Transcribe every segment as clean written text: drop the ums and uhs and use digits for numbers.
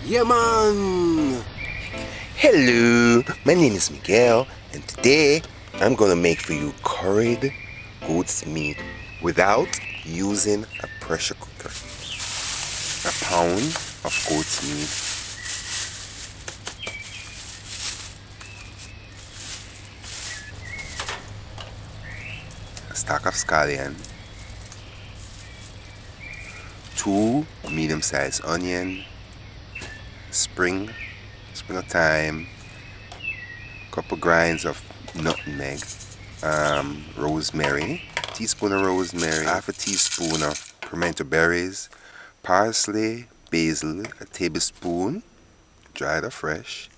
Yeah, man! Hello, my name is Miguel, and today I'm gonna make for you curried goat's meat without using a pressure cooker. A pound of goat's meat, a stack of scallion, 2 medium-sized onion, spring of thyme, couple grinds of nutmeg, rosemary, teaspoon of rosemary, half a teaspoon of pimento berries, parsley, basil, a tablespoon, dried or fresh,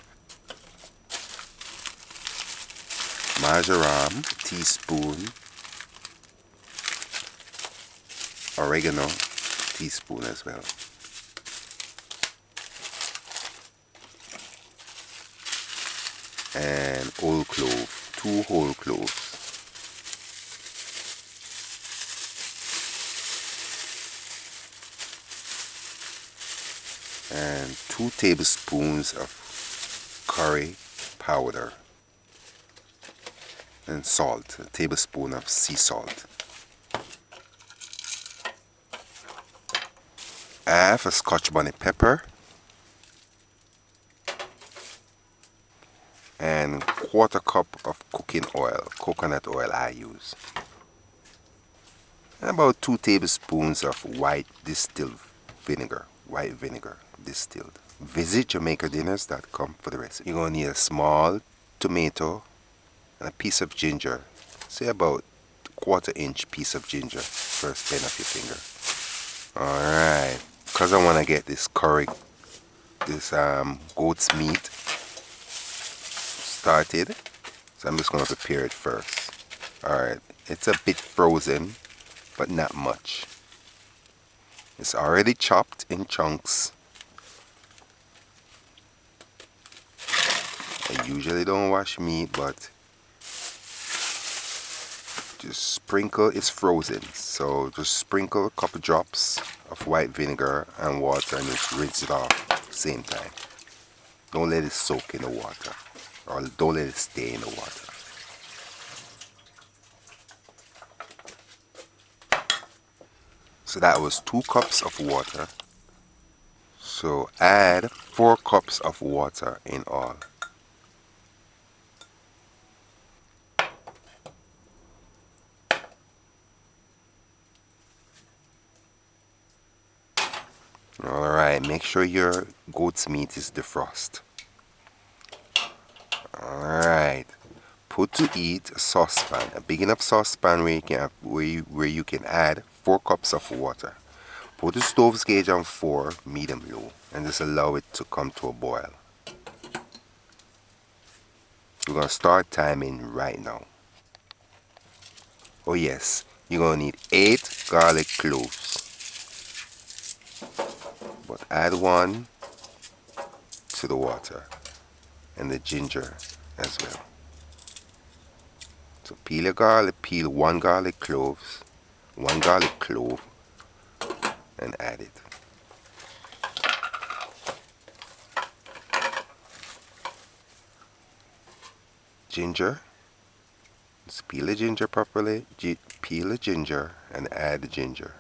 marjoram, teaspoon, oregano, teaspoon as well. And whole clove, 2 whole cloves. And 2 tablespoons of curry powder. And salt, a tablespoon of sea salt. Half a Scotch bonnet pepper. And quarter cup of cooking oil, coconut oil I use. And about 2 tablespoons of white distilled vinegar, white vinegar distilled. Visit JamaicaDinners.com for the recipe. You're going to need a small tomato and a piece of ginger. Say about 1/4 inch piece of ginger, first bend of your finger. Alright, because I want to get this curry, this goat's meat started, so I'm just going to prepare it first. Alright, it's a bit frozen, but not much. It's already chopped in chunks. I usually don't wash meat, but just sprinkle. It's frozen, so just sprinkle a couple drops of white vinegar and water and just rinse it off at the same time. Don't let it soak in the water, or don't let it stay in the water. So that was 2 cups of water. So add 4 cups of water in all. Alright, make sure your goat's meat is defrosted. Alright, put to heat a saucepan, a big enough saucepan where you can add 4 cups of water. Put the stove's gauge on 4, medium low, and just allow it to come to a boil. We're going to start timing right now. Oh yes, you're going to need 8 garlic cloves. But add 1 to the water and the ginger as well. So peel your garlic, peel 1 garlic clove, and add it. Ginger. Just peel the ginger properly. Peel the ginger and add the ginger.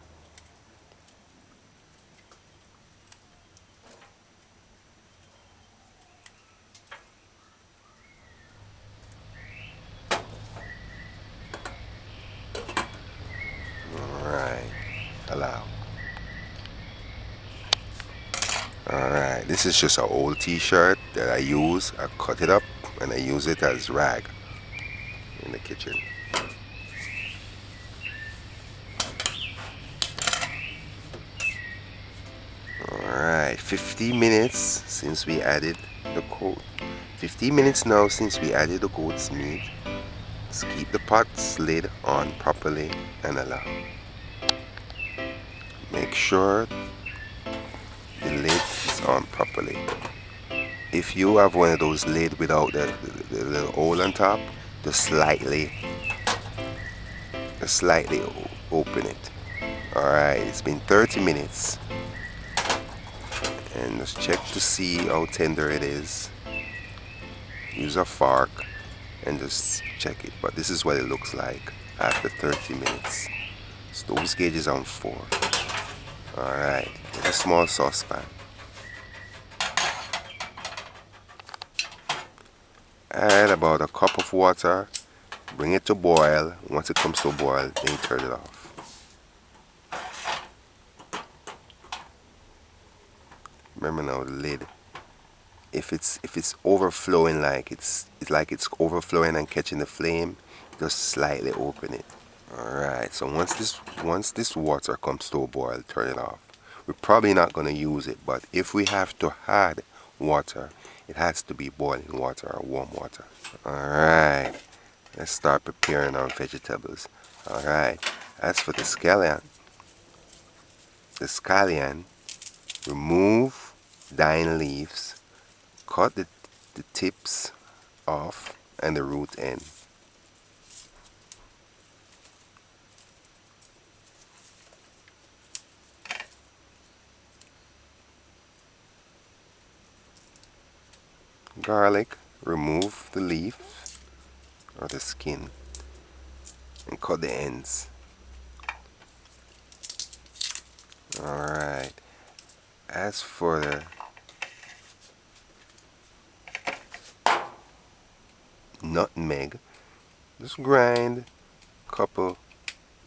Alright. Allow. Alright, this is just an old t-shirt that I use. I cut it up and I use it as rag in the kitchen. Alright, 50 minutes since we added the goat. 15 minutes now since we added the goat's meat. Let's keep the pot's lid on properly and allow. Make sure the lid is on properly. If you have one of those lids without the little hole on top, just slightly open it. Alright, it's been 30 minutes and Just check to see how tender it is. Use a fork and just check it. But this is what it looks like after 30 minutes. Stove gauge is on 4. Alright, get a small saucepan. Add about a cup of water. Bring it to boil. Once it comes to a boil, then you turn it off. Remember now the lid. If it's overflowing, like it's overflowing and catching the flame, just slightly open it. Alright, so once this water comes to a boil, turn it off. We're probably not going to use it, but if we have to add water, it has to be boiling water or warm water. Alright, let's start preparing our vegetables. Alright, as for the scallion, remove dying leaves, cut the tips off and the root end. Garlic, remove the leaf or the skin and cut the ends. Alright, as for the nutmeg, just grind a couple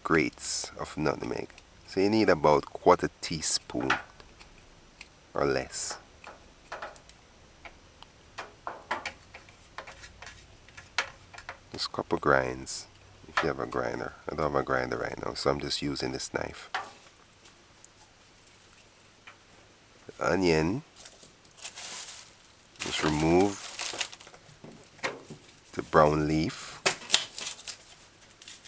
grates of nutmeg. So you need about 1/4 teaspoon or less. Just a couple grinds if you have a grinder. I don't have a grinder right now, so I'm just using this knife. The onion, just remove the brown leaf.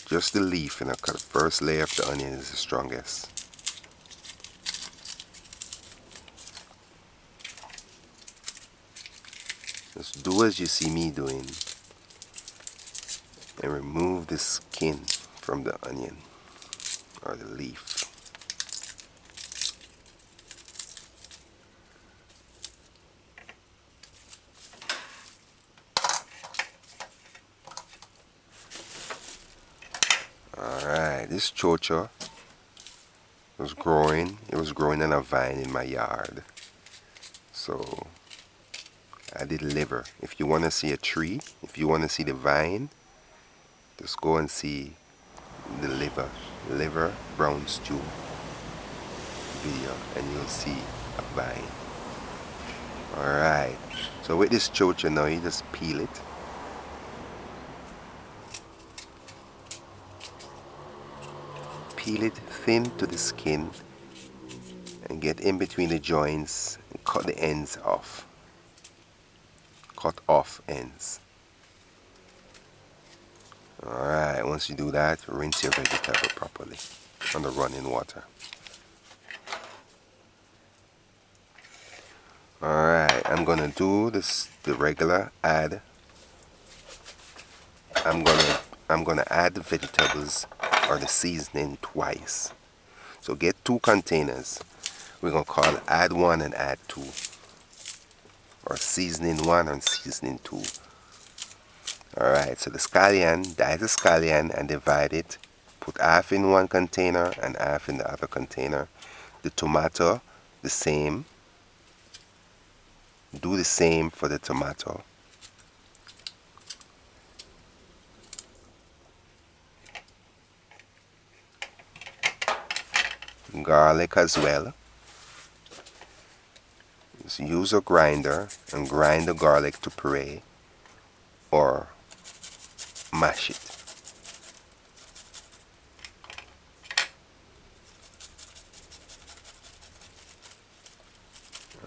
Just the leaf, and the first layer of the onion is the strongest. Just do as you see me doing and remove the skin from the onion or the leaf. Alright, this chocha was growing. It was growing on a vine in my yard. So I did liver. If you want to see a tree, if you want to see the vine, just go and see the liver brown stew video and you'll see a vine. Alright, so with this chocha now, you just peel it. Peel it thin to the skin and get in between the joints and cut the ends off. Cut off ends. Alright, once you do that, rinse your vegetable properly on the running water. Alright, I'm gonna do the regular add. I'm gonna add the vegetables or the seasoning twice. So get 2 containers. We're gonna call add 1 and add 2. Or seasoning 1 and seasoning 2. Alright, so the scallion, dye the scallion and divide it. Put half in one container and half in the other container. The tomato, the same. Do the same for the tomato. Garlic as well. Just use a grinder and grind the garlic to puree or mash it.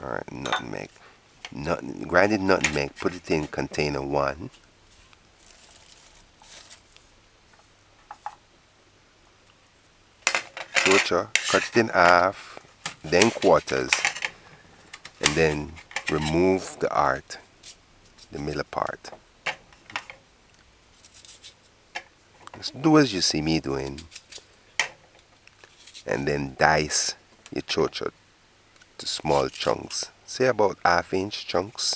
Alright, nutmeg. Grinded nutmeg, put it in container 1. Chocha, cut it in half, then quarters, and then remove the heart, the middle part. Just do as you see me doing, and then dice your chocha to small chunks, say about half-inch chunks.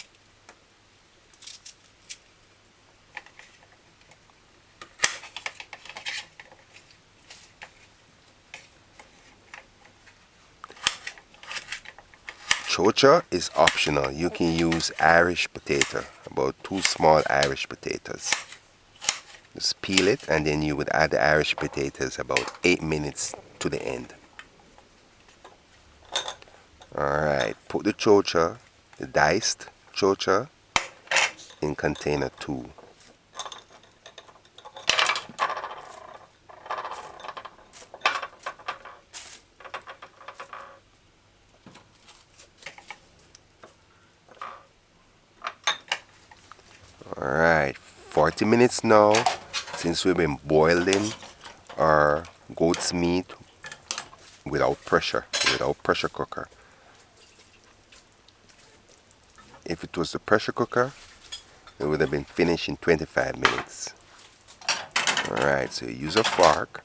Chocha is optional. You can use Irish potato, about 2 small Irish potatoes. Just peel it and then you would add the Irish potatoes about 8 minutes to the end. Alright, put the chocha, the diced chocha, in container 2. Alright, 40 minutes now since we've been boiling our goat's meat without pressure cooker. If it was the pressure cooker, it would have been finished in 25 minutes. Alright, so you use a fork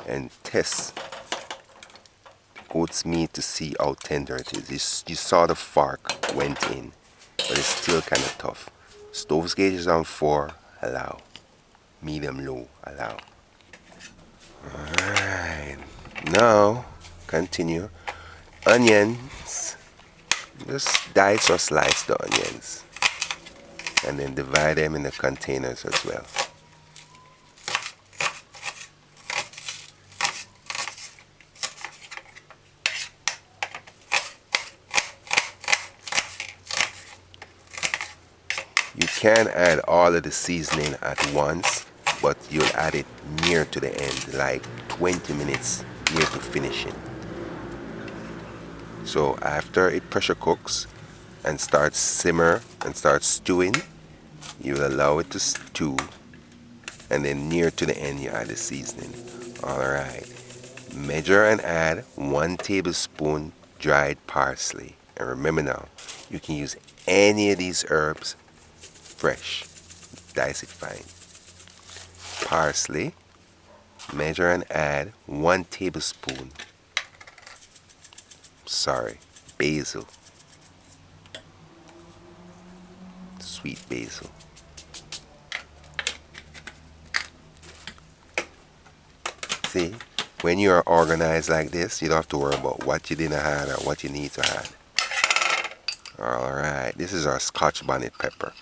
and test goat's meat to see how tender it is. You saw the fork went in, but it's still kind of tough. Stove's gauge is on 4, allow. Medium low, allow. Alright, now continue. Onions, just dice or slice the onions and then divide them in the containers as well. You can add all of the seasoning at once, but you'll add it near to the end, like 20 minutes near to finishing. So after it pressure cooks and starts simmer and starts stewing, you allow it to stew, and then near to the end you add the seasoning. Alright, measure and add 1 tablespoon dried parsley. And remember now, you can use any of these herbs fresh. Dice it fine. Parsley, measure and add 1 tablespoon. Basil. Sweet basil. See, when you are organized like this, you don't have to worry about what you didn't add or what you need to add. Alright, this is our Scotch bonnet pepper.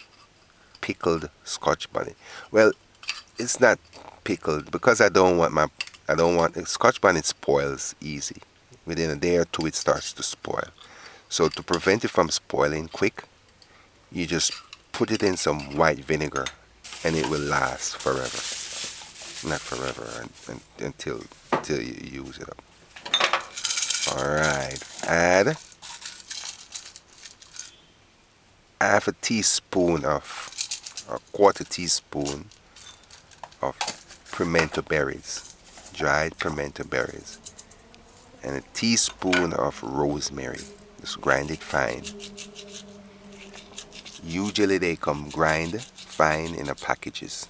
Pickled Scotch bonnet. Well, it's not pickled because I don't want Scotch bonnet spoils easy. Within a day or 2 it starts to spoil. So to prevent it from spoiling quick, you just put it in some white vinegar and it will last forever. Not forever, until you use it up. Alright, add half a teaspoon or quarter teaspoon of pimento berries, dried pimento berries, and a teaspoon of rosemary. Just grind it fine. Usually they come grind fine in the packages,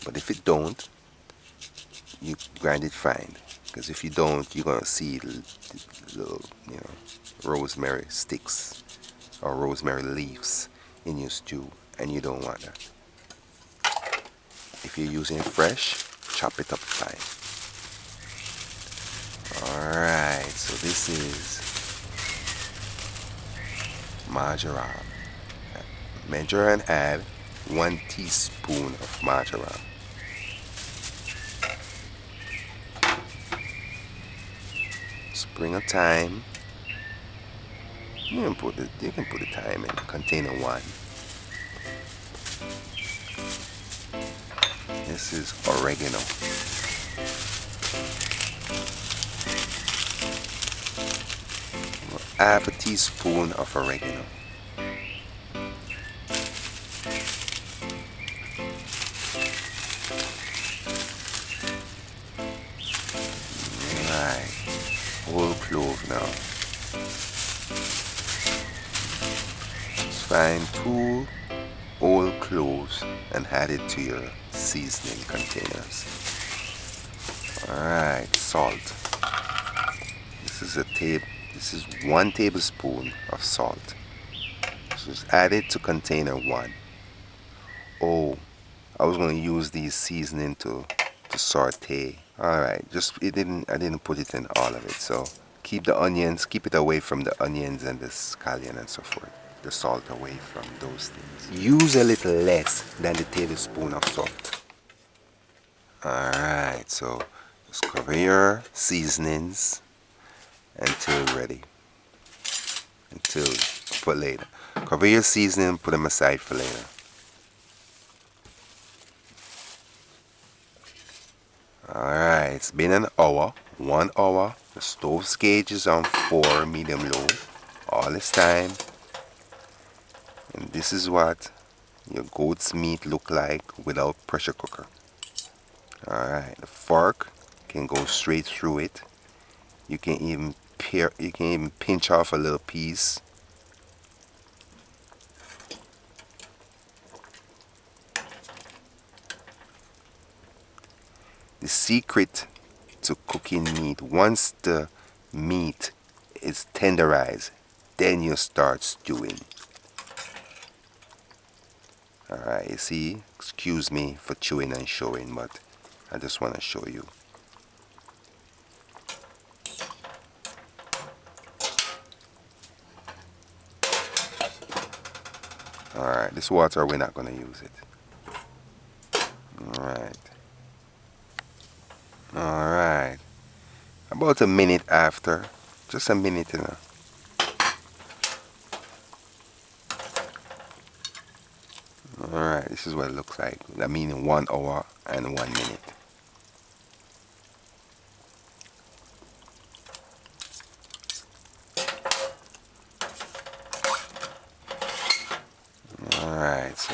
but if it don't, you grind it fine, because if you don't, you're gonna see little, rosemary sticks or rosemary leaves in your stew, and you don't want that. If you're using it fresh, chop it up fine. Alright, so this is marjoram. Measure and add 1 teaspoon of marjoram. Spring of thyme. You can put the thyme in container 1. This is oregano. Half a teaspoon of oregano. Right, whole clove now. Find 2 whole cloves and add it to your seasoning containers. Alright, salt. This is a This is 1 tablespoon of salt. So just add it to container 1. Oh, I was going to use these seasoning to saute. Alright, I didn't put it in all of it. So keep the onions, keep it away from the onions and the scallion and so forth. The salt away from those things. Use a little less than the tablespoon of salt. Alright, so just cover your seasonings until ready. Until for later. Cover your seasoning, put them aside for later. Alright, it's been an hour, 1 hour. The stove's gauge is on 4 medium low all this time. And this is what your goat's meat look like without pressure cooker. Alright, the fork can go straight through it. You can even pinch off a little piece. The secret to cooking meat, once the meat is tenderized, then you start stewing. Alright, you see, excuse me for chewing and showing, but I just want to show you. Alright, this water we're not going to use it. Alright. Alright. About a minute after, just a minute, you know. Alright, this is what it looks like. I mean 1 hour and 1 minute. Alright, so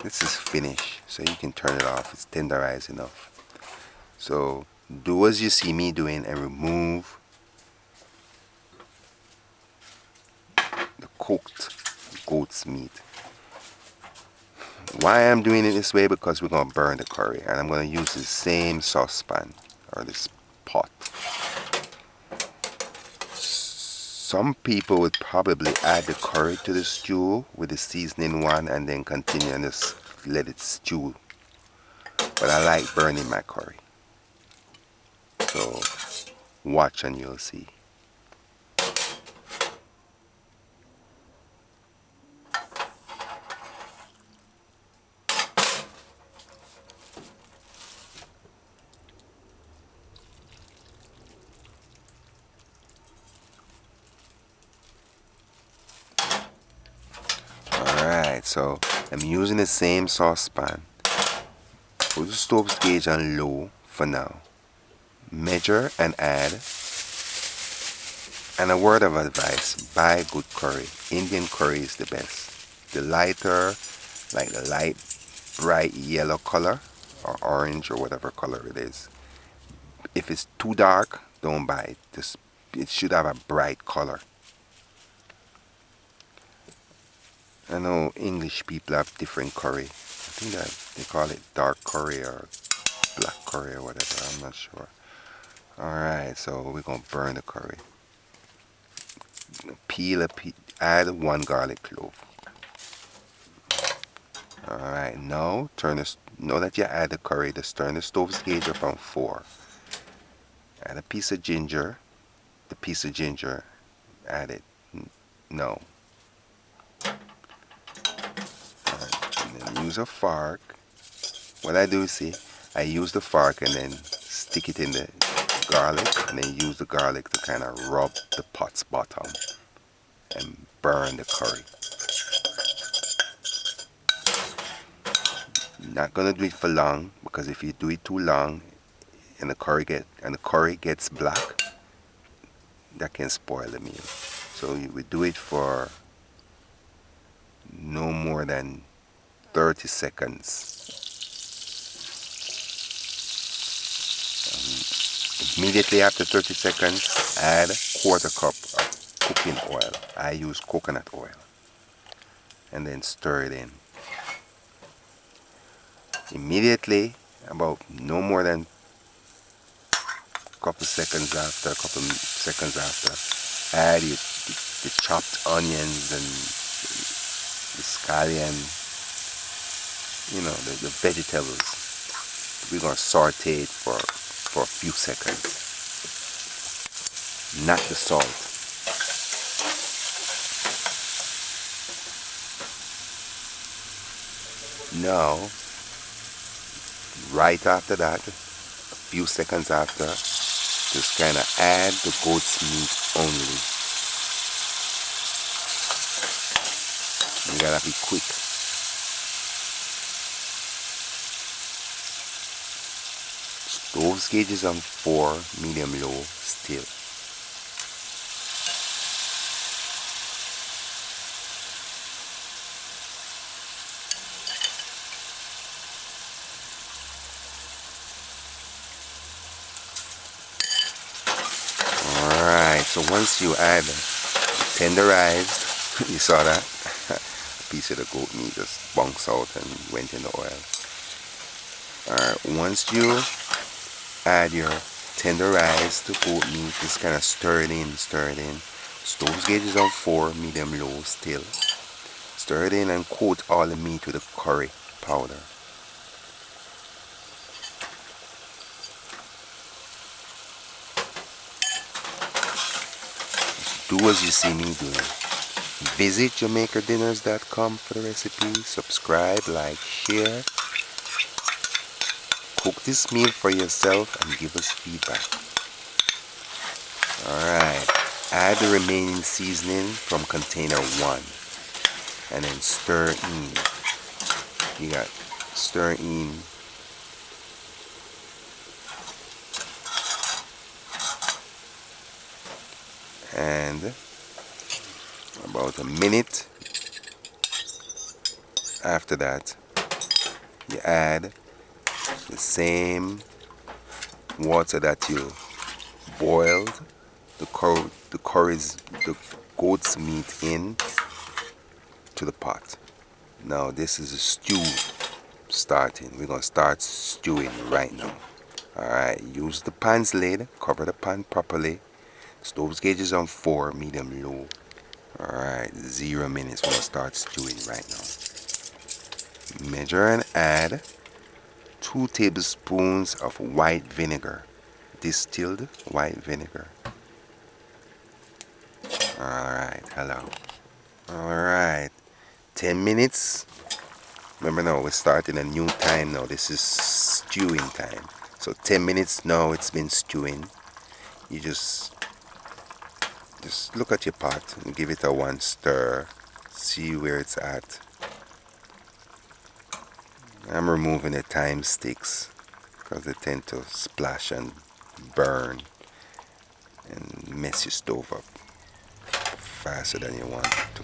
this is finished. So you can turn it off. It's tenderized enough. So do as you see me doing and remove the cooked goat's meat. Why I'm doing it this way? Because we're going to burn the curry, and I'm going to use the same saucepan or this pot. Some people would probably add the curry to the stew with the seasoning one and then continue and just let it stew. But I like burning my curry. So watch and you'll see. Alright, so I'm using the same saucepan. Put the stove's gauge on low for now. Measure and add. And a word of advice, buy good curry. Indian curry is the best. The lighter, like the light bright yellow color or orange or whatever color it is. If it's too dark, don't buy it. It should have a bright color. I know English people have different curry. I think that they call it dark curry or black curry or whatever. I'm not sure. Alright, so we're going to burn the curry. Add 1 garlic clove. Alright, now that you add the curry, just turn the stove's gauge up on 4. Add a piece of ginger. The piece of ginger, add it. No. And then use a fork. What I do, see, I use the fork and then stick it in the garlic and then use the garlic to kind of rub the pot's bottom and burn the curry. Not gonna do it for long, because if you do it too long and the curry gets black, that can spoil the meal. So you would do it for no more than 30 seconds. Immediately after 30 seconds, add 1/4 cup of cooking oil. I use coconut oil. And then stir it in. Immediately, about no more than a couple seconds after, seconds after, add the chopped onions and the scallion, the vegetables. We're going to saute it for a few seconds. Not the salt. Now, right after that, a few seconds after, just kind of add the goat's meat only. You gotta be quick. Stove gauge is on 4, medium low still. Alright, so once you add tenderized, you saw that? A piece of the goat meat just bounced out and went in the oil. Alright, once you add your tenderized goat meat, just kind of stir it in. Stove gauge is on 4, medium low still. Stir it in and coat all the meat with the curry powder. Do as you see me doing. Visit JamaicaDinners.com for the recipe. Subscribe, like, share. Cook this meal for yourself and give us feedback. Alright, add the remaining seasoning from container 1 and then stir in. You got stir in. And about a minute after that, you add the same water that you boiled the goat's meat in to the pot. Now this is a stew starting. We're going to start stewing right now. Alright, use the pan's lid, cover the pan properly. Stove gauge is on 4, medium low. Alright, 0 minutes. We're going to start stewing right now. Measure and add 2 tablespoons of white vinegar, distilled white vinegar. Alright, hello. Alright, 10 minutes. Remember now, we're starting a new time now. This is stewing time. So 10 minutes now it's been stewing. You just look at your pot and give it a 1 stir. See where it's at. I'm removing the thyme sticks because they tend to splash and burn and mess your stove up faster than you want it to.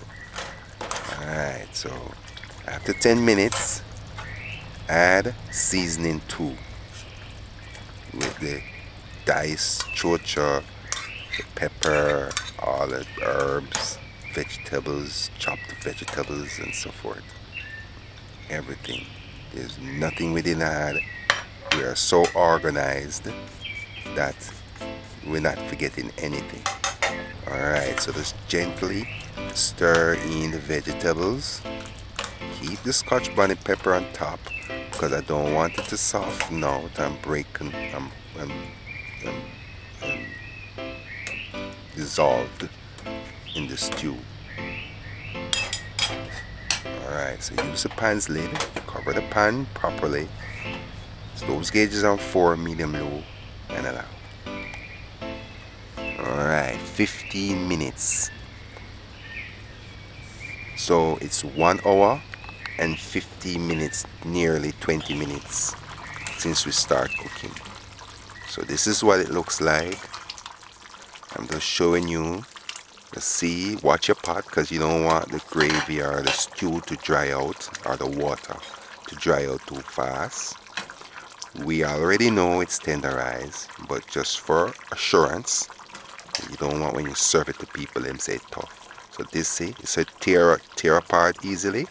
Alright, so after 10 minutes, add seasoning 2 with the diced chocha, the pepper, all the herbs, vegetables, chopped vegetables and so forth. Everything. There's nothing we didn't add. We are so organized that we're not forgetting anything. Alright, so just gently stir in the vegetables. Keep the scotch bonnet pepper on top because I don't want it to soften out and break and dissolved in the stew. Alright, so use the pan's lid, cover the pan properly. Stove gauge is on 4, medium low, and allow. Alright, 15 minutes. So it's 1 hour and 15 minutes, nearly 20 minutes since we start cooking. So this is what it looks like. I'm just showing you. See, watch your pot because you don't want the gravy or the stew to dry out or the water to dry out too fast. We already know it's tenderized, but just for assurance, you don't want when you serve it to people them say it's tough. So this, see, it's a tear apart easily.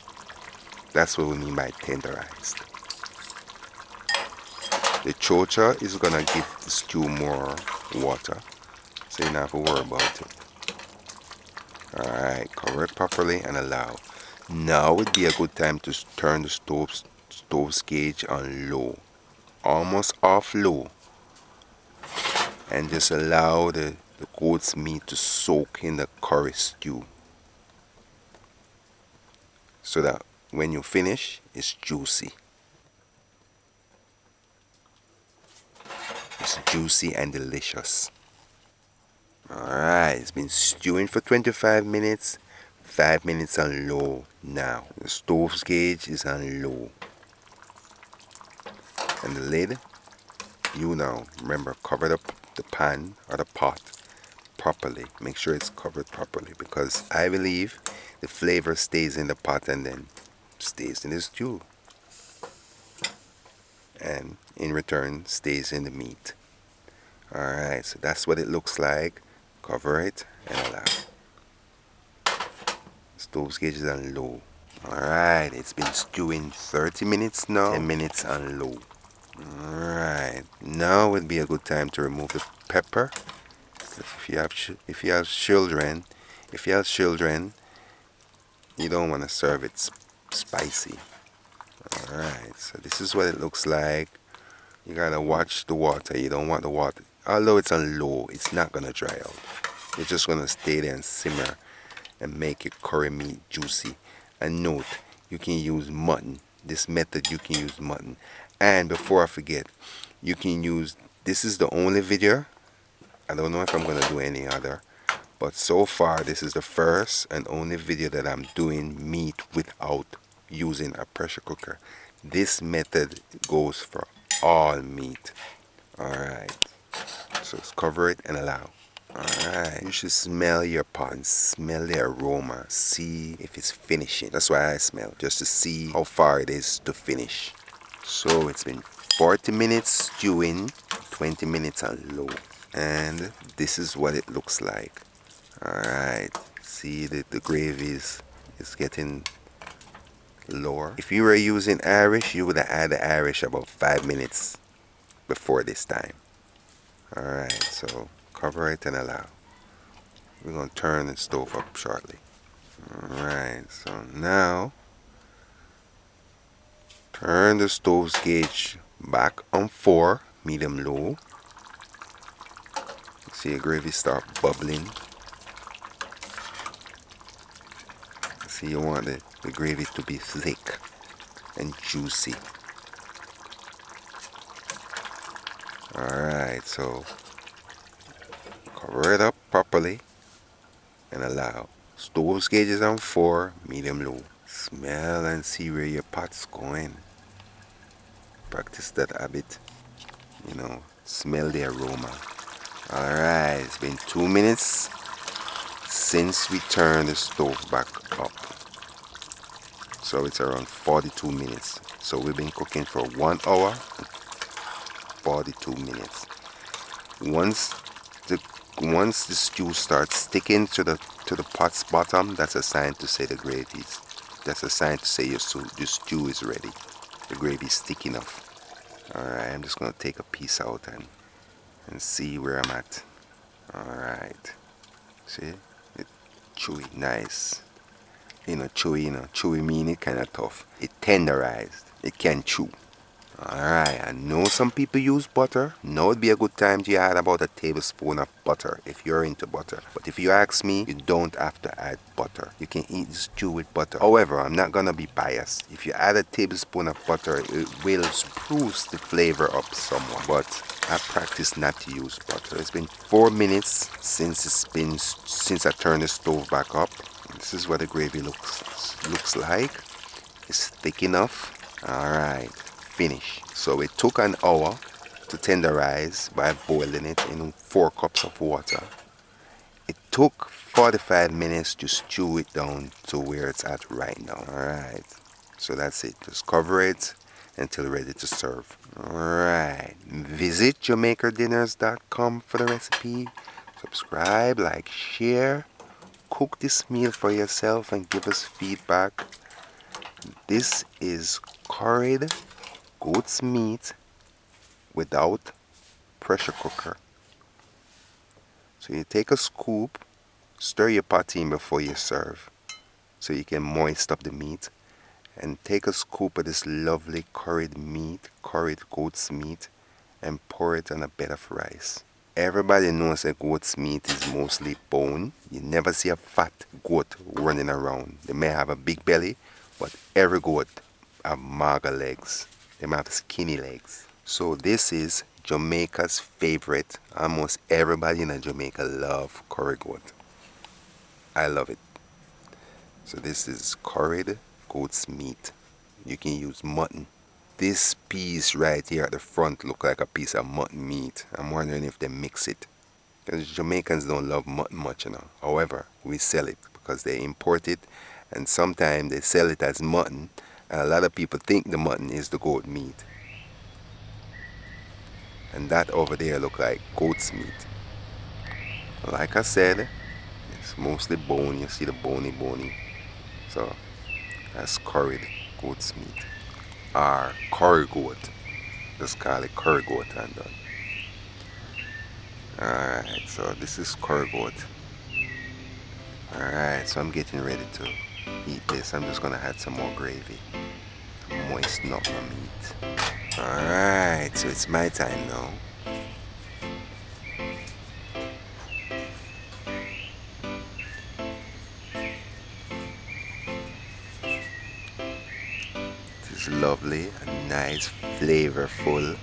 That's what we mean by tenderized. The chocha is gonna give the stew more water. so you don't have to worry about it. Alright, cover it properly and allow. Now would be a good time to turn the stove's gauge on low, almost off low, and just allow the goat's meat to soak in the curry stew, so that when you finish, it's juicy. It's juicy and delicious. Alright, it's been stewing for 25 minutes. 5 minutes on low now. The stove's gauge is on low. And the lid, remember, cover the pan or the pot properly. Make sure it's covered properly, because I believe the flavor stays in the pot and then stays in the stew. And in return, stays in the meat. Alright, so that's what it looks like. Cover it and allow. Stove's gauge is on low. Alright, it's been stewing 30 minutes now. 10 minutes on low. Alright, now would be a good time to remove the pepper. If you have children, you don't want to serve it spicy. Alright, so this is what it looks like. You gotta watch the water. You don't want the water, although it's on low, it's not gonna dry out. You're just gonna stay there and simmer and make your curry meat juicy. And note, you can use mutton. This method, you can use mutton. And before I forget, you can use, this is the only video, I don't know if I'm gonna do any other, but so far this is the first and only video that I'm doing meat without using a pressure cooker. This method goes for all meat. Alright, so let's cover it and allow. Alright, you should smell your pot and smell the aroma. See if it's finishing. That's why I smell, just to see how far it is to finish. So it's been 40 minutes stewing, 20 minutes on low. And this is what it looks like. Alright, see the gravy is getting lower. If you were using Irish, you would have added Irish about 5 minutes before this time. Alright, so cover it and allow. We're going to turn the stove up shortly. Alright, so now turn the stove's gauge back on 4, medium low. See the gravy start bubbling. See, you want the gravy to be thick and juicy. Alright, so cover it up properly and allow. Stove's gauge is on 4, medium low. Smell and see where your pot's going. Practice that habit. Smell the aroma. Alright, it's been 2 minutes since we turned the stove back up. So it's around 42 minutes. So we've been cooking for 1 hour and 42 minutes. Once the stew starts sticking to the pot's bottom, that's a sign to say that's a sign to say your stew is ready. The gravy is thick enough. Alright, I'm just gonna take a piece out and see where I'm at. Alright. See? It's chewy, nice. Chewy meaning kinda tough. It tenderized. It can chew. Alright, I know some people use butter. Now would be a good time to add about a tablespoon of butter if you're into butter. But if you ask me, you don't have to add butter. You can eat the stew with butter. However, I'm not gonna be biased. If you add a tablespoon of butter, it will spruce the flavor up somewhat. But I practice not to use butter. It's been 4 minutes since I turned the stove back up. This is what the gravy looks like. It's thick enough. Alright. Finish. So it took an hour to tenderize by boiling it in 4 cups of water. It took 45 minutes to stew it down to where it's at right now. Alright, so that's it. Just cover it until ready to serve. Alright, visit JamaicaDinners.com for the recipe. Subscribe, like, share. Cook this meal for yourself and give us feedback. This is curried goat's meat without pressure cooker. So you take a scoop, stir your pot in before you serve so you can moist up the meat, and take a scoop of this lovely curried meat, curried goat's meat, and pour it on a bed of rice. Everybody knows that goat's meat is mostly bone. You never see a fat goat running around. They may have a big belly, but every goat have mager legs. They may have skinny legs. So this is Jamaica's favorite. Almost everybody in Jamaica love curry goat. I love it. So this is curried goat's meat. You can use mutton. This piece right here at the front look like a piece of mutton meat. I'm wondering if they mix it. Because Jamaicans don't love mutton much, you know. However, we sell it because they import it, and sometimes they sell it as mutton, and a lot of people think the mutton is the goat meat. And that over there look like goat's meat. Like I said, it's mostly bone. You see the bony. So that's curried goat's meat. Or curry goat. Just call it curry goat and done. Alright, so this is curry goat. Alright, so I'm getting ready to eat this. I'm just gonna add some more gravy. Moisten up my meat. Alright, so it's my time now. It is lovely, and nice, flavorful,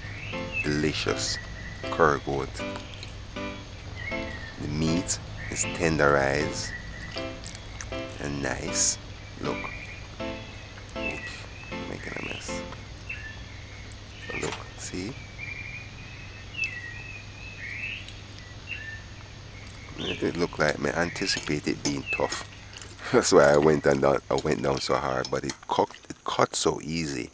delicious curry goat. The meat is tenderized and nice. Look. Oops, I'm making a mess. Look, see? It looked like me anticipate it being tough. That's why I went down so hard, but it cut so easy.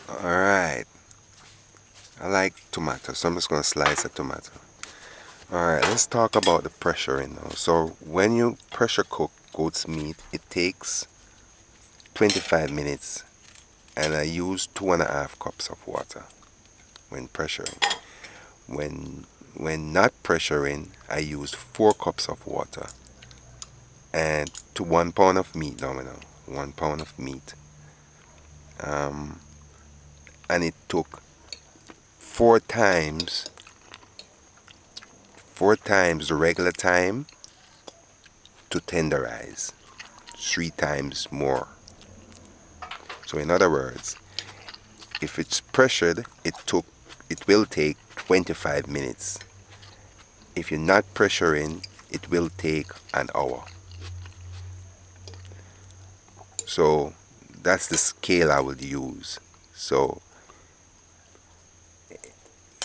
Alright. I like tomato, so I'm just gonna slice a tomato. Alright, let's talk about the pressuring now. So when you pressure cook goat's meat, it takes 25 minutes, and I use 2.5 cups of water when pressuring. When not pressuring, I use 4 cups of water. And to 1 pound of meat, domino, 1 pound of meat. And it took 4 times the regular time to tenderize. 3 times more. So in other words, if it's pressured, it will take 25 minutes. If you're not pressuring, it will take an hour. So that's the scale I would use. So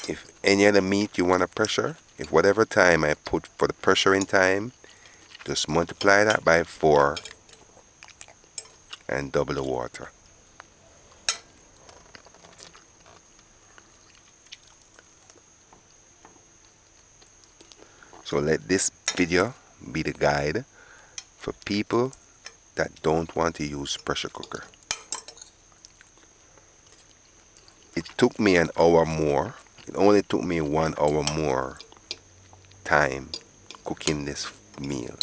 if any other meat you want to pressure, if whatever time I put for the pressuring time, just multiply that by 4 and double the water. So let this video be the guide for people that don't want to use pressure cooker. It took me an hour more. It only took me 1 hour more time cooking this meal.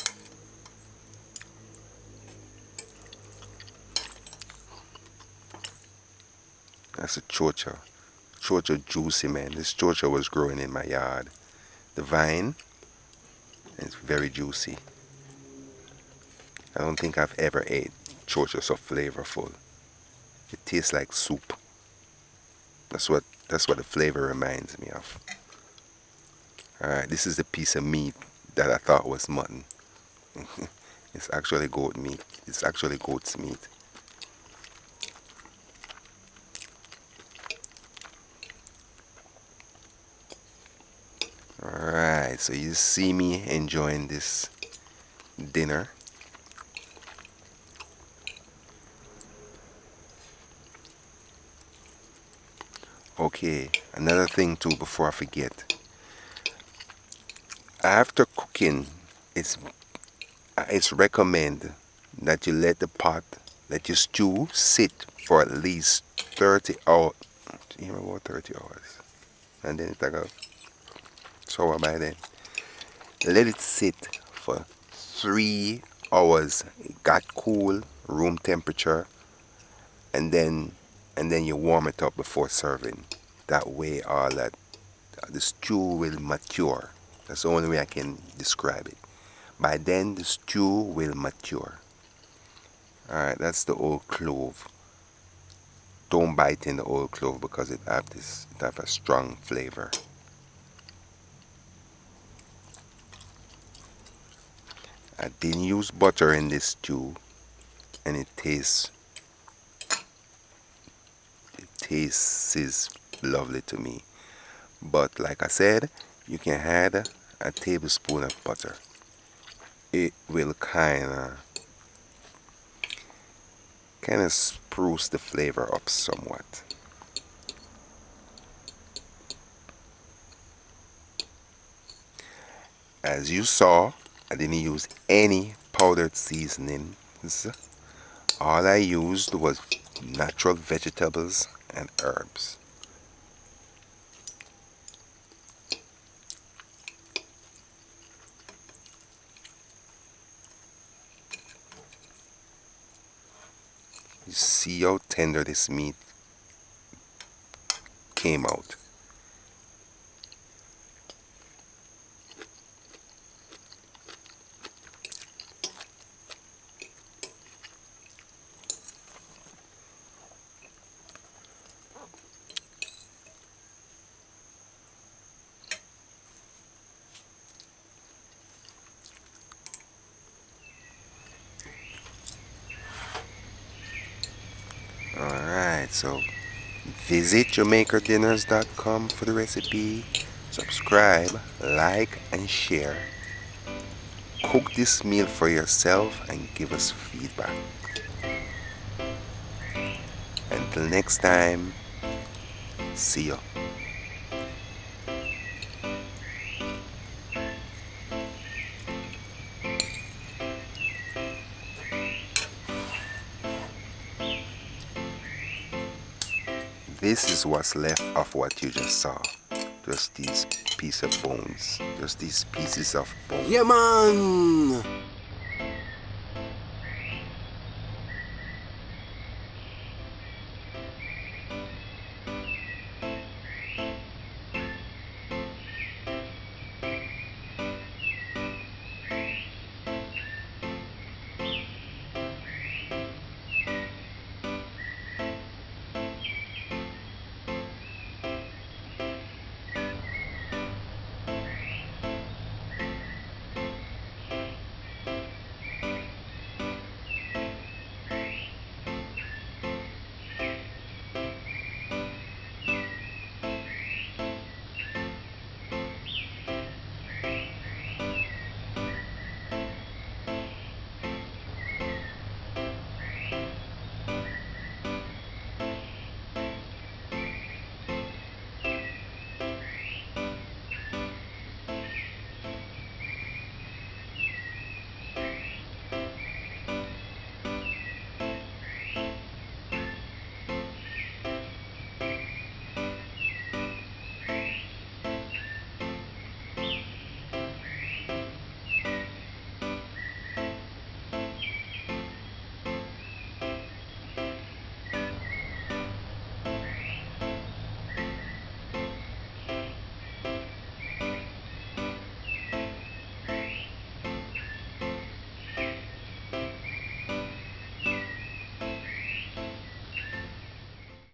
That's a chocha. Chocha juicy, man. This chocha was growing in my yard. The vine is very juicy. I don't think I've ever ate chocha so flavorful. It tastes like soup. That's what the flavor reminds me of. Alright, this is the piece of meat that I thought was mutton. It's actually goat meat. It's actually goat's meat. Alright, so you see me enjoying this dinner. Okay, another thing too before I forget. After cooking, it's it's recommended that you let the pot, let your stew sit for at least 30 hours. You know about 30 hours. And then it's like a sour by then. Let it sit for 3 hours. It got cool, room temperature, and then you warm it up before serving. That way all that the stew will mature. That's the only way I can describe it. By then the stew will mature. Alright, that's the old clove. Don't bite in the old clove because it have a strong flavor. I didn't use butter in this stew, and it tastes lovely to me. But like I said, you can add a tablespoon of butter. It will kind of spruce the flavor up somewhat. As you saw, I didn't use any powdered seasonings. All I used was natural vegetables and herbs. You see how tender this meat came out. Alright, so visit JamaicaDinners.com for the recipe. Subscribe, like, and share. Cook this meal for yourself and give us feedback. Until next time, see ya. This is what's left of what you just saw. Just these pieces of bones. Just these pieces of bones. Yeah, man!